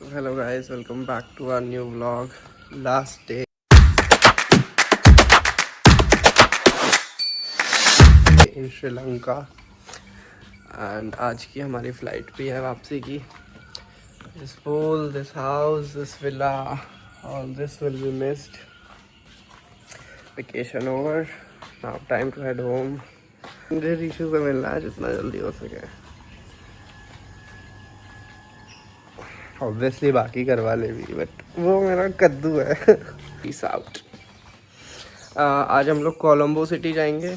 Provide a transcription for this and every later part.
So hello guys, welcome back to our new vlog. Last day in Sri Lanka and आज की हमारी flight भी है वापसी की. This pool, this house, this villa, all this will be missed. Vacation over. Now time to head home. मुझे ऋषु से मिलना है जितना जल्दी हो सके. ऑब्वियसली बाकी करवा ले भी, बट वो मेरा कद्दू है. Peace out. आज हम लोग कोलंबो सिटी जाएंगे.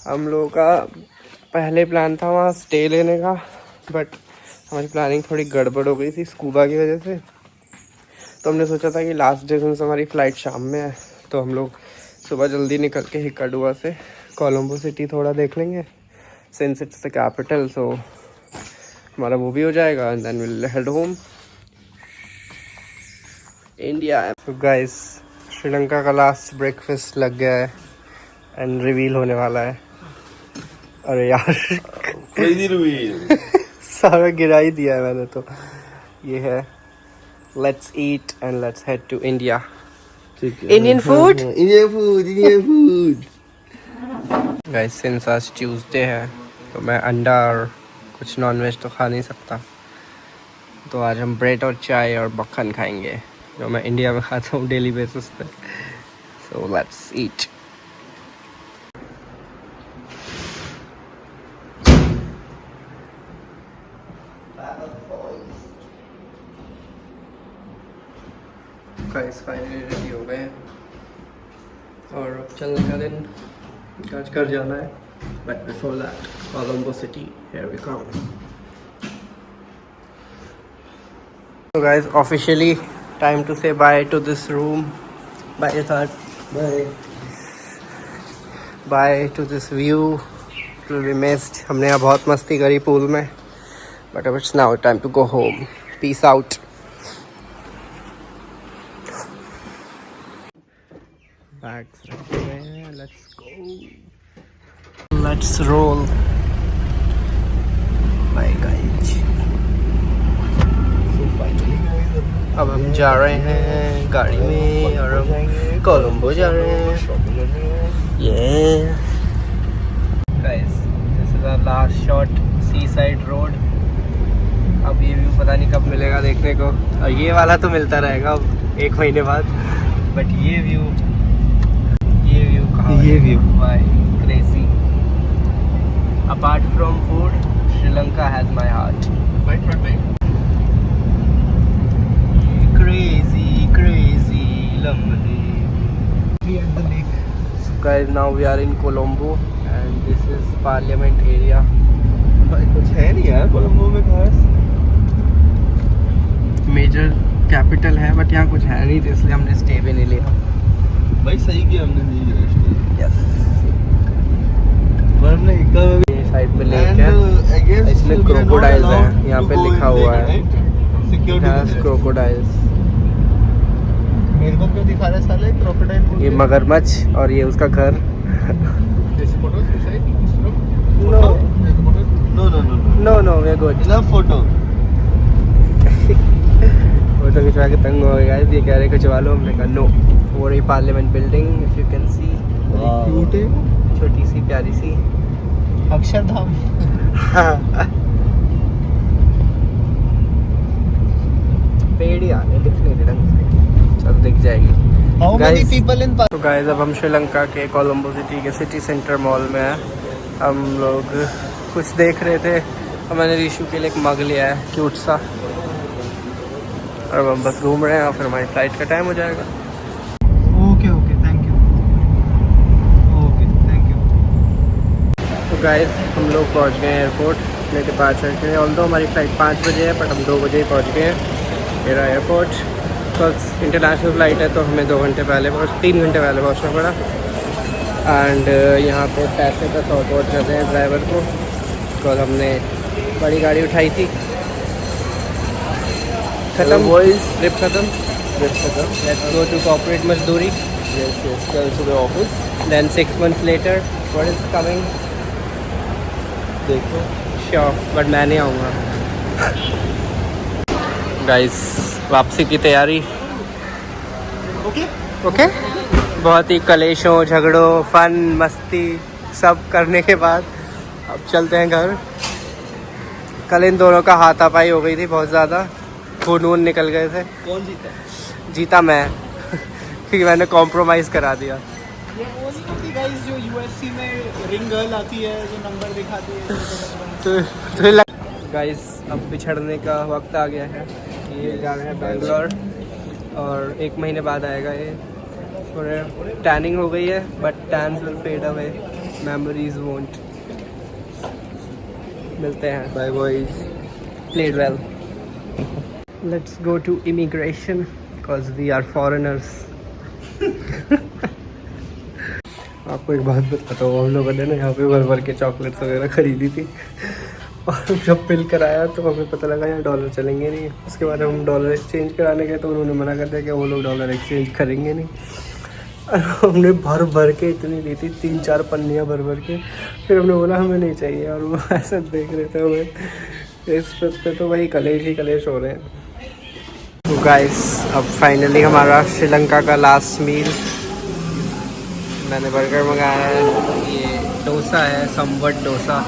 हम लोगों का पहले प्लान था वहाँ स्टे लेने का, बट हमारी प्लानिंग थोड़ी गड़बड़ हो गई थी स्कूबा की वजह से. तो हमने सोचा था कि लास्ट डे से हमारी फ़्लाइट शाम में है, तो हम लोग सुबह जल्दी निकल के हिकाडुआ से कोलंबो सिटी थोड़ा देख लेंगे, since it's the capital. So हमारा वो भी हो जाएगा and then will head home India. तो गाइस, श्रीलंका का लास्ट ब्रेकफास्ट लग गया है एंड रिवील होने वाला है. अरे यार रिवील सारा गिरा ही दिया है मैंने. तो ये है, let's eat and let's head to India. Indian food, Indian food. Guys since आज ट्यूसडे है तो मैं अंडा और कुछ नॉनवेज तो खा नहीं सकता, तो आज हम ब्रेड और चाय और मक्खन खाएंगे जो मैं इंडिया में खाता हूँ डेली बेसिस पे. So let's eat. Guys finally ready हो गए और अब चलने का दिन आज कर जाना है. But before that Colombo city, here we come. So guys, officially time to say bye to this room. Bye Yatharth. Bye. Bye to this view. It will be missed. हमने यहाँ बहुत मस्ती करी पूल में, but it's now time to go home. Peace out. Bags रखे हुए हैं. Let's go. Let's roll. Bye guys. अब हम जा रहे हैं गाड़ी में और हम कोलंबो जा रहे हैं. ये guys, this is our last shot, sea side road. अब ये व्यू पता नहीं कब मिलेगा देखने को, और ये वाला तो मिलता रहेगा अब 1 महीने बाद. बट ये व्यू कहाँ, ये व्यू भाई crazy. Apart from food, Sri Lanka has my heart. Crazy Lamre. We at the lake. So guys, now we are in Colombo and this is Parliament area. भाई कुछ है नहीं यार कोलंबो में खास. मेजर कैपिटल है बट यहाँ कुछ है नहीं, तो इसलिए हमने स्टे भी नहीं लिया. भाई सही किया हमने नहीं रेस्ट. यस. वरना ये साइड में लेक है, इसमें क्रोकोडाइल्स है, यहाँ पे लिखा हुआ है क्रोकोडाइल्स. मेरे को क्यों दिखा रहा है साले क्रोकोडाइल? ये मगरमच्छ और ये उसका घर. No we are good. Photo photo खिंचवा के तंग हो गया. ये कह रहे खिंचवा लो, हमने कहा नो. वो रही parliament building, if you can see. Cute है, छोटी सी प्यारी सी अक्षरधाम. पेड़ ही आने दिख नहीं ढंग से. चल दिख जाएगी. तो गाइस, अब हम श्रीलंका के कोलंबो सिटी के सिटी सेंटर मॉल में हैं. हम लोग कुछ देख रहे थे और मैंने ऋषु के लिए एक मग लिया है क्यूट सा, और हम बस घूम रहे हैं और फिर हमारी फ्लाइट का टाइम हो जाएगा. Okay thank you. तो गाइस, हम लोग पहुंच गए हैं एयरपोर्ट अपने डिपार्चर के लिए. ऑल्दो हमारी फ़्लाइट 5 बजे है, बट हम 2 बजे ही पहुँच गए हैं मेरा एयरपोर्ट. बस इंटरनेशनल फ़्लाइट है तो हमें 3 घंटे पहले पहुँचना पड़ा. एंड यहाँ पे पैसे का सॉर्ट आउट कर रहे हैं ड्राइवर को, बिकॉज हमने बड़ी गाड़ी उठाई थी. खत्म ट्रिप खत्म. लेट्स गो टू कॉर्पोरेट मजदूरी. Office. Then 6 months later what is coming देखो. श्योर, बट मैं नहीं आऊँगा. गाइस वापसी की तैयारी। ओके ओके, बहुत ही कलेशों, झगड़ों, फन, मस्ती सब करने के बाद अब चलते हैं घर। कल इन दोनों का हाथापाई हो गई थी बहुत ज़्यादा, खून वून निकल गए थे। कौन जीता? जीता मैं क्योंकि मैंने कॉम्प्रोमाइज़ करा दिया। ये वो नहीं होती गाइस जो यूएफसी में रिंग गर्ल आती है जो नंबर दिखाती है। तो गाइस अब बिछड़ने का वक्त आ गया है। ये जा रहे हैं बैंगलोर और 1 महीने बाद आएगा ये। थोड़े टैनिंग हो गई है but tans will fade away, memories won't. मिलते हैं, bye boys, played well. Let's go to immigration because we are foreigners. आपको एक बात बताता हूँ, हम लोगों ने ना यहाँ पे भर भर के चॉकलेट्स वगैरह खरीदी थी और जब बिल कराया तो हमें पता लगा यहाँ डॉलर चलेंगे नहीं। उसके बाद हम डॉलर एक्सचेंज कराने गए तो उन्होंने मना कर दिया कि वो लोग डॉलर एक्सचेंज करेंगे नहीं। और हमने भर भर के इतनी ली थी, 3-4 पन्नियाँ भर भर के। फिर हमने बोला हमें नहीं चाहिए और वो ऐसा देख रहे थे हमें। इस पे तो वही कलेश ही कलेश हो रहे हैं। तो गाइस अब फाइनली हमारा श्रीलंका का लास्ट मील। मैंने बर्गर मंगाया है, ये डोसा है, समवट डोसा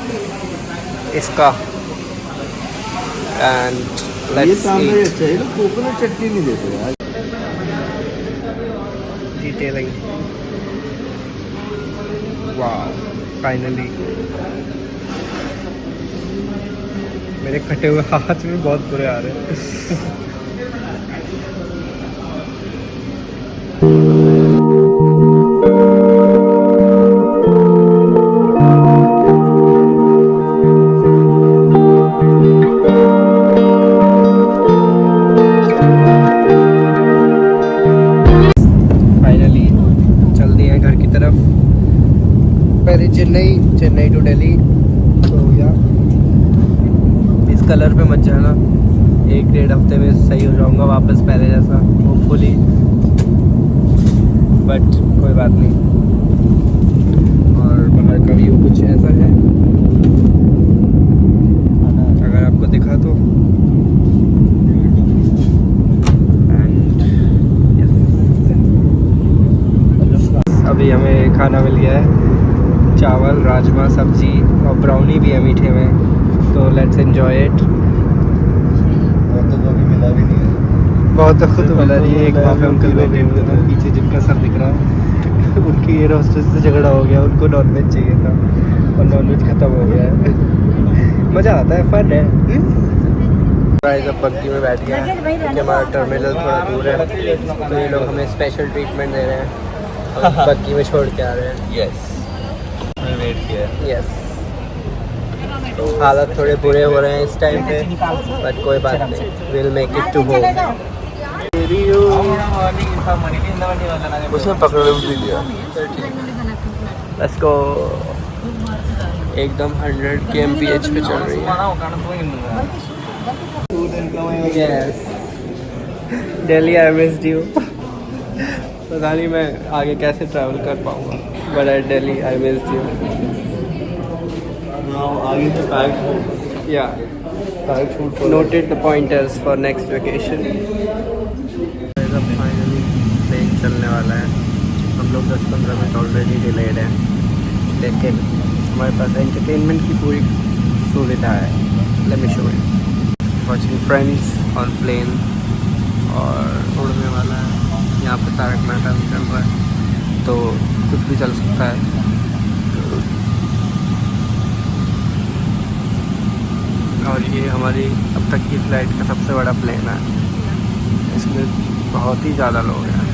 इसका। And let's eat. ये कोकोनट चटनी नहीं देते यार। डिटेलिंग, वाह फाइनली। मेरे कटे हुए हाथ में बहुत बुरे आ रहे हैं। चेन्नई टू दिल्ली। तो या इस कलर पे मत जाना, 1-1.5 हफ्ते में सही हो जाऊंगा वापस पहले जैसा होपफुली, बट कोई बात नहीं। और बाहर का व्यू कुछ ऐसा है, अगर आपको दिखा तो। अभी हमें खाना मिल गया है, चावल, राजमा, सब्जी और ब्राउनी भी है मीठे में। तो लेट्स एंजॉय इट। बहुत तो कभी मिला भी नहीं है। बहुत खुद मिला नहीं है। एक वहाँ पे अंकल बैठे हुए थे, पीछे जिनका सर दिख रहा है उनकी एयर होस्टेस से झगड़ा हो गया, उनको नॉनवेज चाहिए था और नॉनवेज ख़त्म हो गया है। मज़ा आता है, फन है। गाइस अब बग्गी में बैठ गया है क्योंकि हमारा टर्मिनल थोड़ा दूर है, तो ये लोग हमें स्पेशल ट्रीटमेंट दे रहे हैं, बग्गी में छोड़ के आ रहे हैं। यस, मैं वेट किया है। यस, हालत थोड़े बुरे हो रहे हैं इस टाइम पे, बट कोई बात नहीं, will make it to home. उसने पकड़ भी लिया। Let's go. एकदम 100 kmph पे चल रही है। Yes, Delhi I missed you. पता नहीं मैं आगे कैसे ट्रैवल कर पाऊँगा, but at Delhi I missed you. आगे से पैक्ड फूड, या packed food noted the pointers for next vacation। Finally plane चलने वाला है। हम लोग 10-15 मिनट ऑलरेडी डिलेड हैं, लेकिन हमारे पास एंटरटेनमेंट की पूरी सुविधा है। Let me show you. Watching Friends on plane और उड़ने वाला है। यहाँ पे तारक मेहता भी चल रहा है, तो कुछ भी चल सकता है। और ये हमारी अब तक की फ़्लाइट का सबसे बड़ा प्लेन है, इसमें बहुत ही ज़्यादा लोग हैं।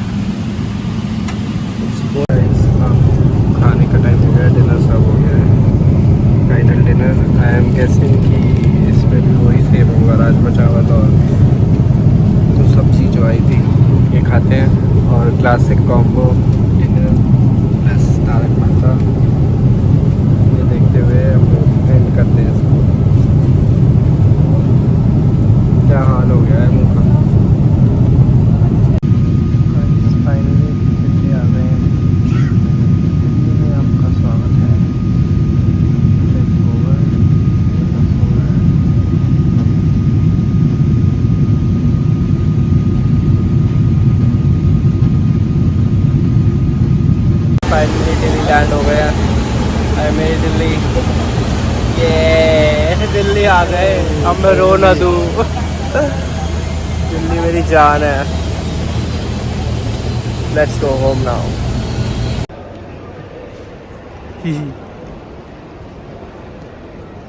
खाने का टाइम हो गया, डिनर सब हो गया है, final dinner. I am guessing कि इसमें भी वही सेम होगा, राजमा चावल और तो सब्जी जो आई थी ये खाते हैं, और classic combo dinner plus Tarak Mehta ये देखते हुए हम लोग एंड करते हैं इसको। क्या हाल हो गया है मुँह का। फाइनली दिल्ली आ गए हैं, दिल्ली में आपका स्वागत है। मेरी दिल्ली। ये दिल्ली आ गए, अब मैं रो ना दूँ। दिल्ली मेरी जान है। Let's go home now.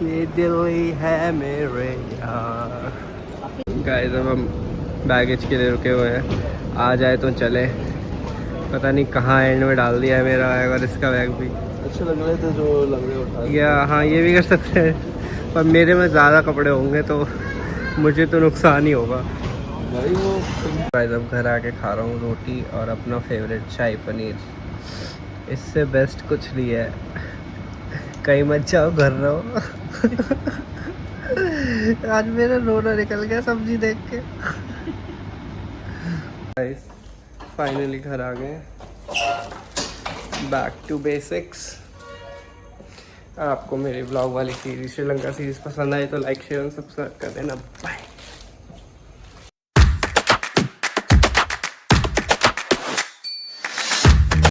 ये दिल्ली है मेरे यार। गाइस अब हम बैगेज के लिए रुके हुए हैं, आ जाए तो चले। पता नहीं कहाँ एंड में डाल दिया है मेरा बैग और इसका बैग भी। अच्छे लग रहे थे जो लग रहे उठा या हाँ, ये भी कर सकते हैं, पर मेरे में ज़्यादा कपड़े होंगे तो मुझे तो नुकसान ही होगा। भाई वो गाइस अब घर आके खा रहा हूँ रोटी और अपना फेवरेट शाही पनीर। इससे बेस्ट कुछ नहीं है। कहीं मत जाओ, घर रहो। आज मेरा रोना निकल गया सब्जी देख के। गाइस फाइनली घर आ गए, बैक टू बेसिक्स। आपको मेरी ब्लॉग वाली सीरीज श्रीलंका सीरीज पसंद आई तो लाइक शेयर और सब्सक्राइब कर देना। बाय।